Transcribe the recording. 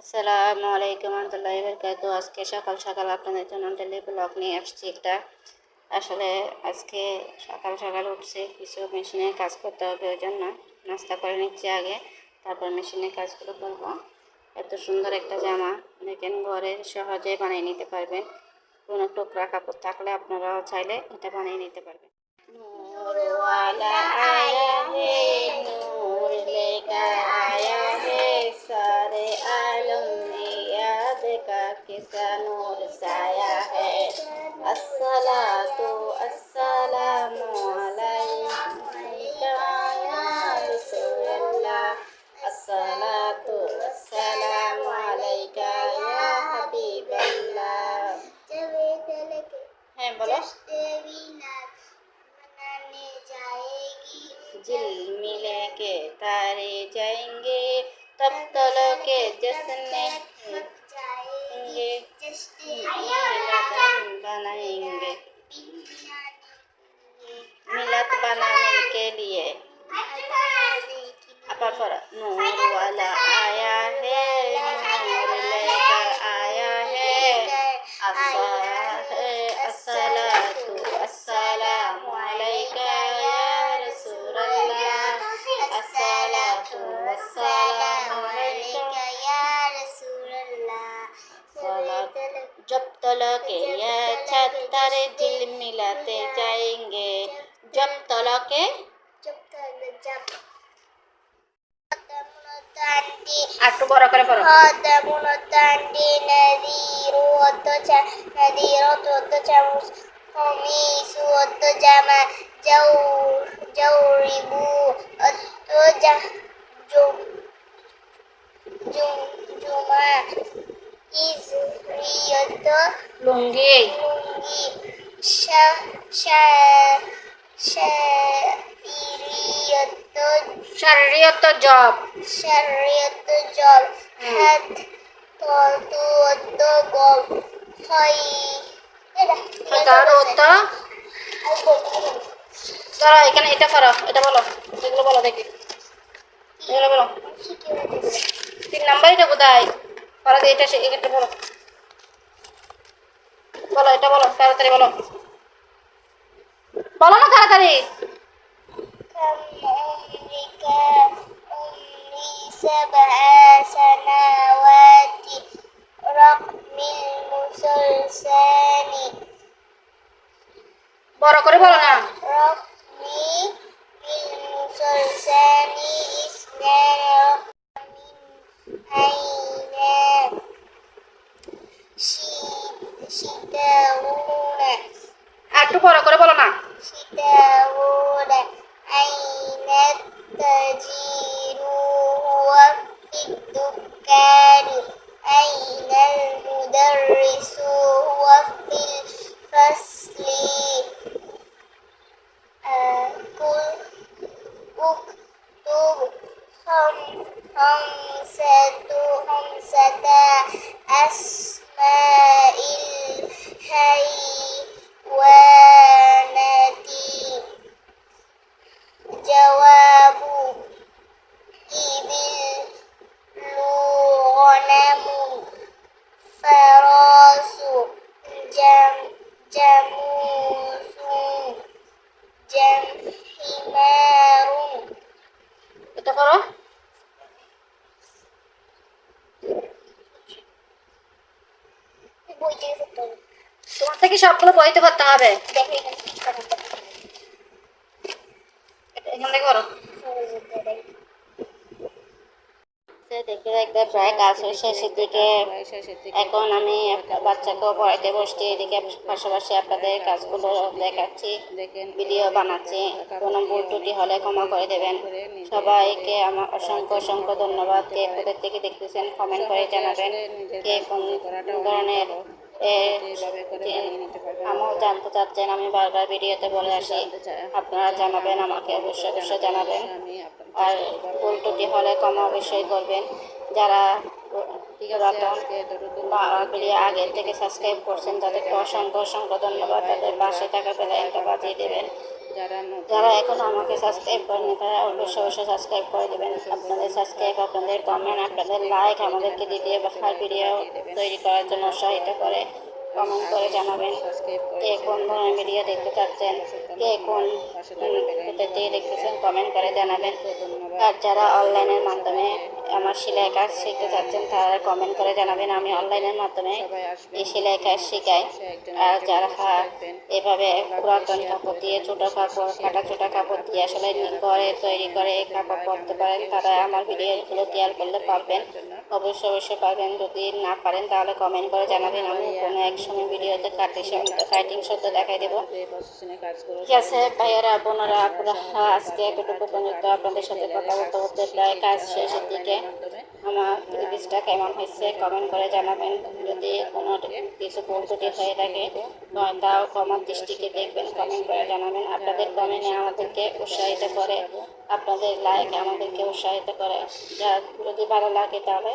আসসালামু আলাইকুম রহমতুল্লাহি বারাকাতু। আজকে সকাল সকাল আপনাদের জন্য ডেলি ব্লগ নিয়ে আসছি একটা। আসলে আজকে সকাল সকাল উঠছি, কিছু মেশিনে কাজ করতে হবে, ওই জন্য নাস্তা করে নিচ্ছি আগে, তারপর মেশিনে কাজগুলো করবো। এত সুন্দর একটা জামা দেখেন, ঘরে সহজে বানিয়ে নিতে পারবেন। কোনো টুকরা কাপড় থাকলে আপনারাও চাইলে এটা বানিয়ে নিতে পারবেন। नूर वाला आया है, नूर लेकर आया है, सारे आलम में याद का किसा नूर साया है। अस्सलातु अस्सलामु अलैका या रसूलल्लाह, अस्सलातु अस्सलामु अलैका या हबीबल्लाह। হ্যাঁ বলো। जिल मिले के तारे जाएंगे, तब तलो के जश्न जाएंगे, मिलन बनाएंगे, मिलत बनाने के लिए। अपर पर नूर वाला आया है, नूर लेकर आया है, अस्सलातु अस्सलामु अलैका या रसूलल्लाह, अस्सलातु अस्सलामु अलैका या रसूलल्लाह। जब तलक ये छतर दिल मिलाते जाएंगे, जब तलक একটু বড় করে পড়ো। কমিসু অত জামা জাউরিবু অত জুমা ইজরিয়ত লুঙ্গি শারীরিয়ত জব হাত তত গব হয় হাজারত। দাঁড়া, এখানে এটা পড়ো, এটা বলো, এগুলো বলো দেখি, এগুলো বলো। 3 নাম্বার এটা কোথায় পড়া দিয়ে এটা এটা বলো, বলো এটা বলো, তাড়াতাড়ি বলো, বলো না তাড়াতাড়ি। سبع سنوات رقم المسلسل বড় করে বলো না। রকমি المسلسل إسنان আইনা শীতাউনা। একটু বড় করে বলো না। শীতাউনা আইনা তাজিরু হুয়া ফিদ্দুকানি আইনাল মুদাররিসু হুয়া ফিল ফাসলি اكتب خمسة أسماء الحيوانات. جواب إبل غنم فراس جاموس حمار। এটা করো। তোমার থেকে সবগুলো বইতে করতে হবে। এখান থেকে করো। দেখতে দেখতে প্রায় কাজ শেষের দিকে। এখন আমি বাচ্চাকেও পড়াইতে বসছি, এদিকে পাশাপাশি আপনাদের কাজগুলো দেখাচ্ছি, ভিডিও বানাচ্ছি। কোনো ভুল ত্রুটি হলে ক্ষমা করে দেবেন। সবাইকে আমার অসংখ্য অসংখ্য ধন্যবাদ। কে কোথা থেকে দেখতেছেন কমেন্ট করে জানাবেন, কে কোন ধরনের আমিও জানতে চাচ্ছেন। আমি বারবার ভিডিওতে বলে আসি, আপনারা জানাবেন, আমাকে অবশ্যই অবশ্যই জানাবেন। আর ভুল ত্রুটি হলে ক্ষমা অবশ্যই করবেন। যারা আগে থেকে সাবস্ক্রাইব করছেন তাদেরকে অসংখ্য অসংখ্য ধন্যবাদ। তাদের পাশে থাকা বেল আইকনটা বাজিয়ে দেবেন। যারা এখনো আমাকে সাবস্ক্রাইব করেনি তারা অবশ্যই সাবস্ক্রাইব করে দেবেন। আপনাদের সাবস্ক্রাইব, আপনাদের কমেন্ট, আপনাদের লাইক আমাদেরকে দ্বিতীয় ভিডিও তৈরি করার জন্য উৎসাহিত করে। কমেন্ট করে জানাবেন কে কোন ধরনের ভিডিও দেখতে চাচ্ছেন, কে কোন কোথা থেকে দেখতেছেন, কমেন্ট করে জানাবেন। আর যারা অনলাইনের মাধ্যমে আমার সেলাই কাজ শিখতে চাচ্ছেন তারা কমেন্ট করে জানাবেন। আমি অনলাইনের মাধ্যমে এই সেলাই কাজ শেখাই। আর যারা এভাবে পুরাতন কাপড় দিয়ে ছোটো কাপড় ছোটা কাপড় দিয়ে আসলে ঘরে তৈরি করে কাপড় পরতে পারেন, তারা আমার ভিডিওগুলো ক্লিয়ার করলে পারবেন। অবশ্যই পারবেন। যদি না পারেন তাহলে কমেন্ট করে জানাবেন। আমি কোনো এক সময় ভিডিওতে কাটিং সত্য দেখাই দেবো। ঠিক আছে ভাইয়ারা, বোনেরা, আপুরা, আজকে এতটুকু পর্যন্ত আপনাদের সাথে কথা বলতে বলতে প্রায় কাজ শেষের দিকে। আমার রিভিউজটা কেমন হয়েছে কমেন্ট করে জানাবেন। যদি কোনো কিছু ভুল ত্রুটি হয়ে থাকে তাও কমার দৃষ্টিকে দেখবেন, কমেন্ট করে জানাবেন। আপনাদের কমেন্টে আমাদেরকে উৎসাহিত করে, আপনাদের লাইক আমাদেরকে উৎসাহিত করে। যা যদি ভালো লাগে তাহলে